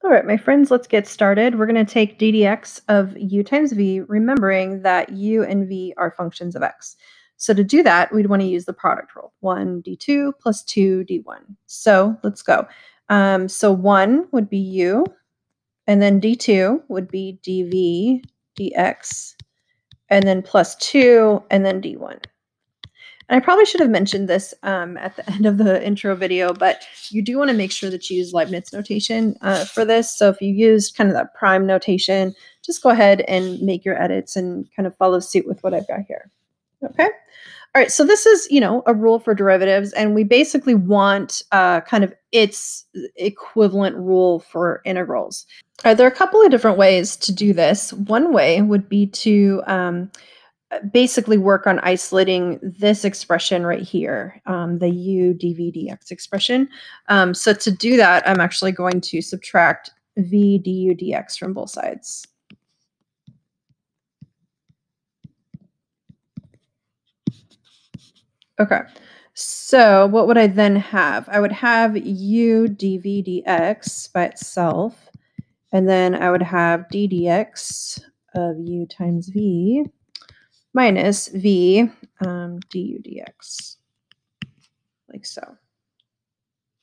All right, my friends, let's get started. We're going to take d dx of u times v, remembering that u and v are functions of x. So to do that, we'd want to use the product rule, 1 d2 plus 2 d1. So let's go. So 1 would be u, and then d2 would be dv dx, and then plus 2, and then d1. And I probably should have mentioned this at the end of the intro video, but you do want to make sure that you use Leibniz notation for this. So if you used kind of that prime notation, just go ahead and make your edits and kind of follow suit with what I've got here. Okay. All right. So this is, a rule for derivatives, and we basically want kind of its equivalent rule for integrals. All right, there are a couple of different ways to do this. One way would be to basically work on isolating this expression right here, the u dv dx expression. So to do that, I'm actually going to subtract v du dx from both sides. Okay, so what would I then have? I would have u dv dx by itself, and then I would have d dx of u times v minus v du dx, like so.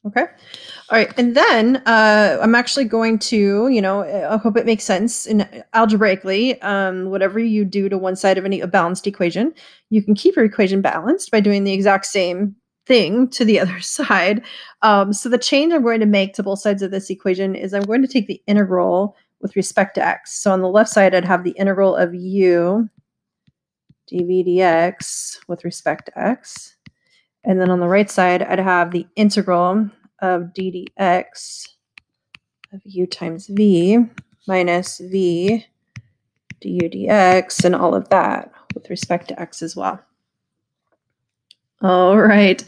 Okay. All right. And then I'm actually going to, I hope it makes sense in algebraically, whatever you do to one side of a balanced equation, you can keep your equation balanced by doing the exact same thing to the other side. So the change I'm going to make to both sides of this equation is I'm going to take the integral with respect to x. So on the left side, I'd have the integral of u dv dx with respect to x. And then on the right side, I'd have the integral of d dx of u times v minus v du dx and all of that with respect to x as well. All right.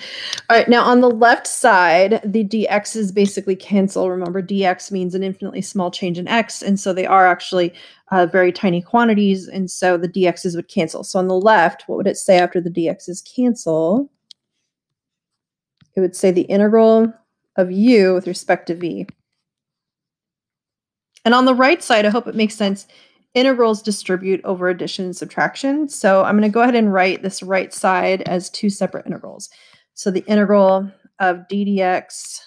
All right. Now on the left side, the dx's basically cancel. Remember, dx means an infinitely small change in x. And so they are actually very tiny quantities. And so the dx's would cancel. So on the left, what would it say after the dx's cancel? It would say the integral of u with respect to v. And on the right side, I hope it makes sense, integrals distribute over addition and subtraction. So I'm going to go ahead and write this right side as two separate integrals. So the integral of d dx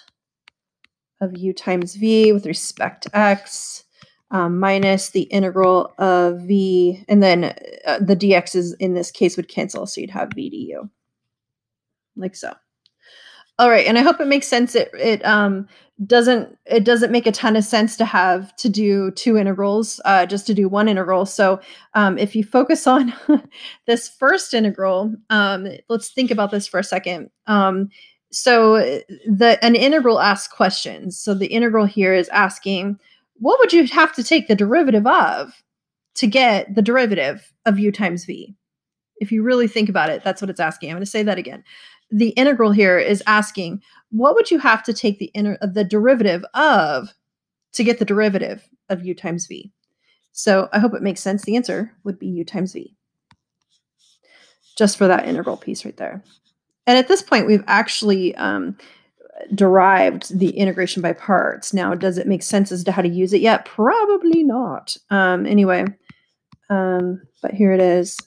of u times v with respect to x minus the integral of v, and then the dx's in this case would cancel, so you'd have v du, like so. All right, and I hope it makes sense. It doesn't make a ton of sense to do two integrals, just to do one integral. So if you focus on this first integral, let's think about this for a second. So an integral asks questions. So the integral here is asking, what would you have to take the derivative of to get the derivative of u times v? If you really think about it, that's what it's asking. I'm going to say that again. The integral here is asking, what would you have to take the derivative of to get the derivative of u times v? So I hope it makes sense. The answer would be u times v, just for that integral piece right there. And at this point, we've actually derived the integration by parts. Now, does it make sense as to how to use it yet? Probably not. Anyway, but here it is.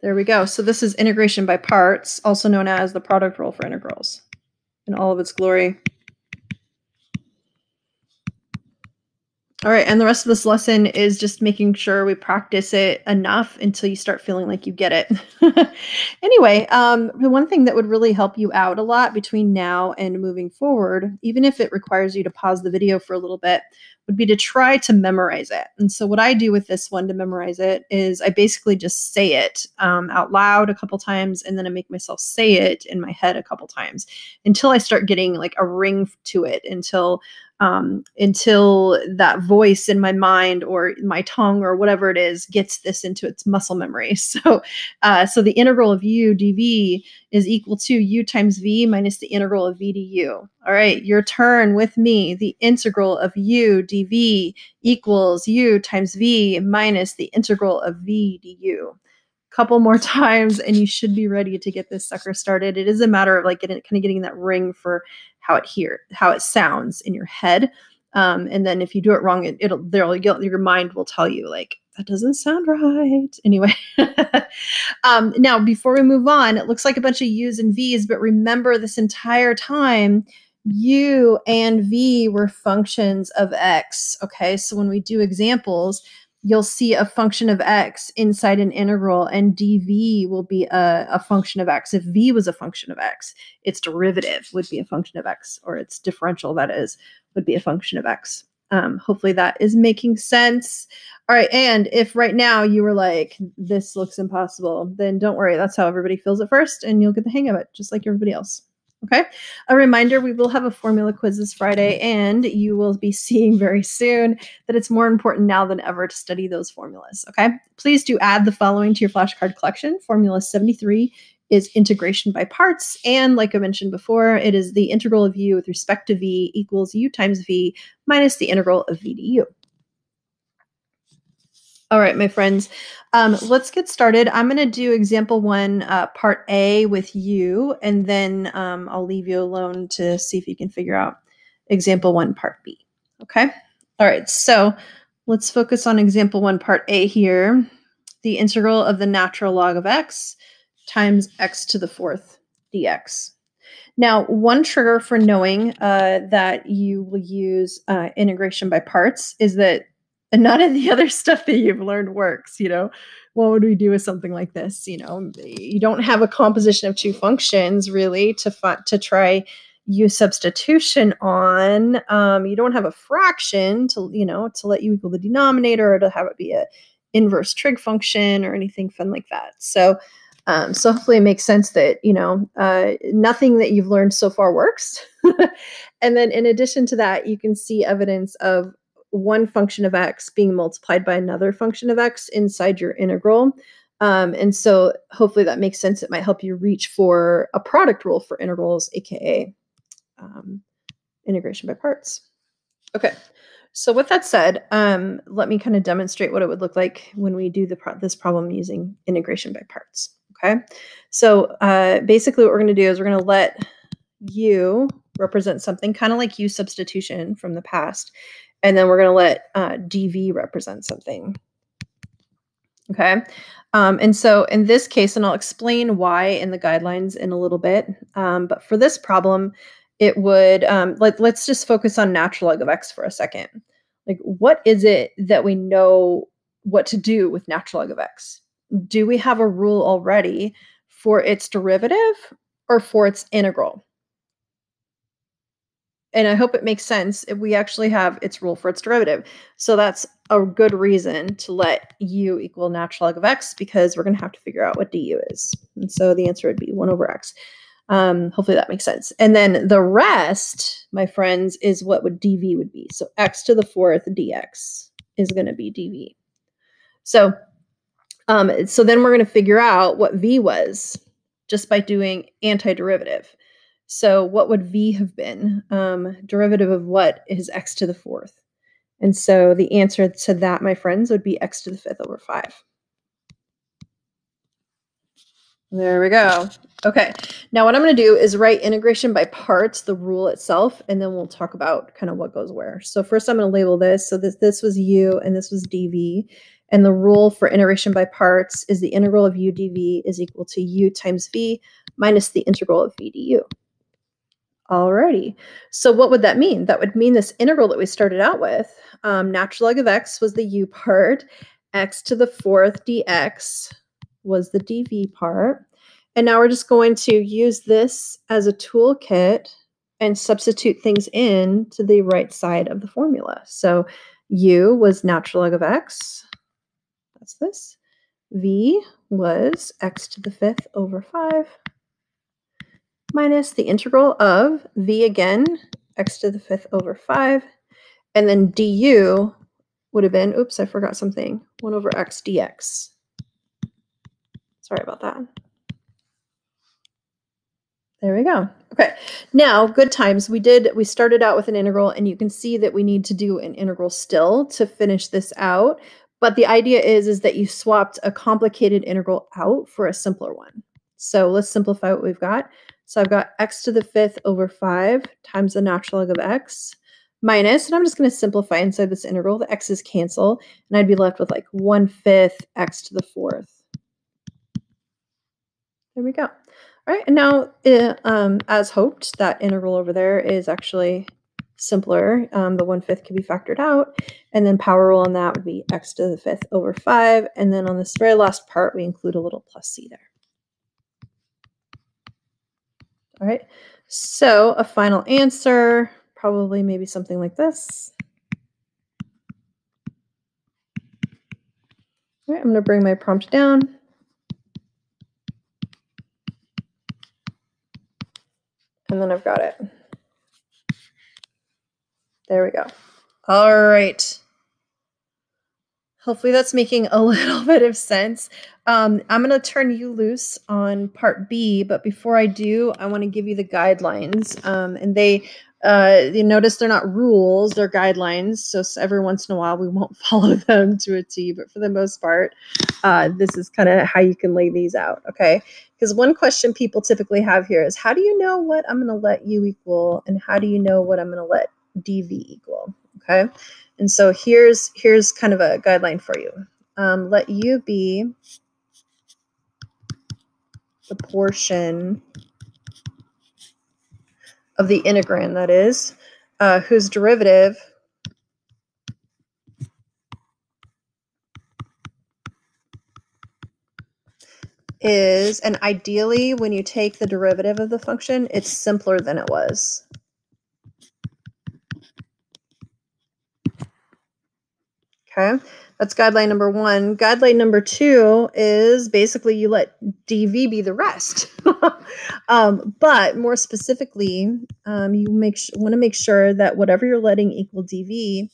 There we go. So this is integration by parts, also known as the product rule for integrals in all of its glory. All right, and the rest of this lesson is just making sure we practice it enough until you start feeling like you get it. Anyway, the one thing that would really help you out a lot between now and moving forward, even if it requires you to pause the video for a little bit, would be to try to memorize it. And so what I do with this one to memorize it is I basically just say it out loud a couple times, and then I make myself say it in my head a couple times until I start getting like a ring to it, until that voice in my mind or my tongue or whatever it is gets this into its muscle memory. So the integral of u dv is equal to u times v minus the integral of v du. All right, your turn with me. The integral of u dv equals u times v minus the integral of v du. couple more times and you should be ready to get this sucker started. It is a matter of like getting that ring for how it sounds in your head. And then if you do it wrong, your mind will tell you like, that doesn't sound right. Anyway, now before we move on, it looks like a bunch of U's and V's, but remember this entire time, U and V were functions of X. Okay, so when we do examples, you'll see a function of X inside an integral, and dV will be a function of X. If V was a function of X, its derivative would be a function of X, or its differential, that is, would be a function of X. Hopefully that is making sense. All right, and if right now you were like, this looks impossible, then don't worry. That's how everybody feels at first, and you'll get the hang of it, just like everybody else. Okay, a reminder, we will have a formula quiz this Friday, and you will be seeing very soon that it's more important now than ever to study those formulas. Okay, please do add the following to your flashcard collection. Formula 73 is integration by parts, and like I mentioned before, it is the integral of u with respect to v equals u times v minus the integral of v to u. All right, my friends, let's get started. I'm going to do example 1, part A with you, and then I'll leave you alone to see if you can figure out example 1, part B. Okay? All right, so let's focus on example 1, part A here. The integral of the natural log of x times x to the 4th dx. Now, one trigger for knowing that you will use integration by parts is that none of the other stuff that you've learned works. What would we do with something like this? You don't have a composition of two functions really to try u substitution on. You don't have a fraction to let u equal the denominator, or to have it be a inverse trig function or anything fun like that. So hopefully it makes sense that, nothing that you've learned so far works. And then in addition to that, you can see evidence of one function of x being multiplied by another function of x inside your integral. And so hopefully that makes sense. It might help you reach for a product rule for integrals, aka integration by parts. Okay. So with that said, let me kind of demonstrate what it would look like when we do this problem using integration by parts. Okay, so basically what we're going to do is we're going to let u represent something kind of like u substitution from the past, and then we're going to let dv represent something. Okay, and so in this case, and I'll explain why in the guidelines in a little bit, but for this problem, it would, let's just focus on natural log of x for a second. Like, what is it that we know what to do with natural log of x? Do we have a rule already for its derivative or for its integral? And I hope it makes sense if we actually have its rule for its derivative. So that's a good reason to let u equal natural log of x, because we're going to have to figure out what du is. And so the answer would be 1 over x. Hopefully that makes sense. And then the rest, my friends, is what would dv would be. So x to the 4th dx is going to be dv. So then we're going to figure out what v was just by doing antiderivative. So what would v have been? Derivative of what is x to the 4th? And so the answer to that, my friends, would be x to the 5th over 5. There we go. Okay, now what I'm going to do is write integration by parts, the rule itself, and then we'll talk about kind of what goes where. So first I'm going to label this. So this was u and this was dv. And the rule for integration by parts is the integral of u dv is equal to u times v minus the integral of v du. Alrighty, so what would that mean? That would mean this integral that we started out with, natural log of x was the u part, x to the 4th dx was the dv part, and now we're just going to use this as a toolkit and substitute things in to the right side of the formula. So u was natural log of x, that's this, v was x to the 5th over 5, minus the integral of v again, x to the 5th over 5, and then du would have been, oops, I forgot something, 1 over x dx. Sorry about that. There we go. Okay, now good times. We started out with an integral, and you can see that we need to do an integral still to finish this out, But the idea is that you swapped a complicated integral out for a simpler one. So let's simplify what we've got. So I've got x to the 5th over 5 times the natural log of x minus, and I'm just going to simplify inside this integral. The x's cancel, and I'd be left with like 1/5 x to the 4th. There we go. All right, and now, as hoped, that integral over there is actually simpler. The 1/5 can be factored out, and then power rule on that would be x to the 5th over 5, and then on this very last part, we include a little plus c there. All right, so a final answer, probably maybe something like this. All right, I'm going to bring my prompt down. And then I've got it. There we go. All right. Hopefully that's making a little bit of sense. I'm going to turn you loose on part B, but before I do, I want to give you the guidelines. And you notice they're not rules, they're guidelines. So every once in a while we won't follow them to a T, but for the most part, this is kind of how you can lay these out, okay? Because one question people typically have here is, how do you know what I'm going to let U equal, and how do you know what I'm going to let dV equal, okay? And so here's kind of a guideline for you. Let U be the portion of the integrand, that is, whose derivative is, and ideally when you take the derivative of the function, it's simpler than it was. Okay, that's guideline number 1. Guideline number 2 is basically you let dV be the rest. But more specifically, you want to make sure that whatever you're letting equal dV,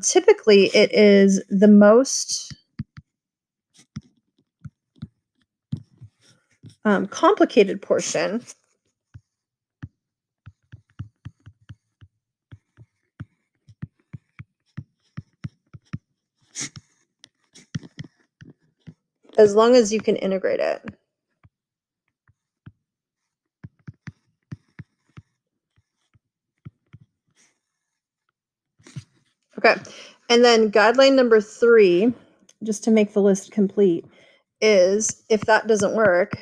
typically it is the most complicated portion as long as you can integrate it. Okay, and then guideline number 3, just to make the list complete, is if that doesn't work,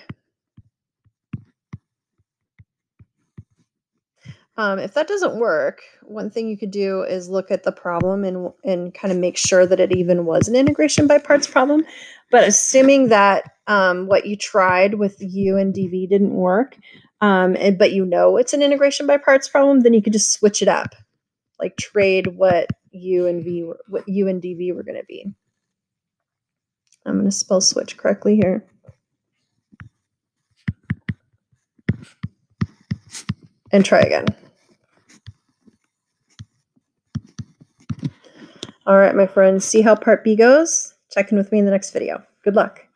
one thing you could do is look at the problem and kind of make sure that it even was an integration by parts problem. But assuming that what you tried with U and dV didn't work, but you know it's an integration by parts problem, then you could just switch it up, like trade what U and dV were going to be. I'm going to spell switch correctly here. And try again. All right, my friends, see how part B goes? Check in with me in the next video. Good luck.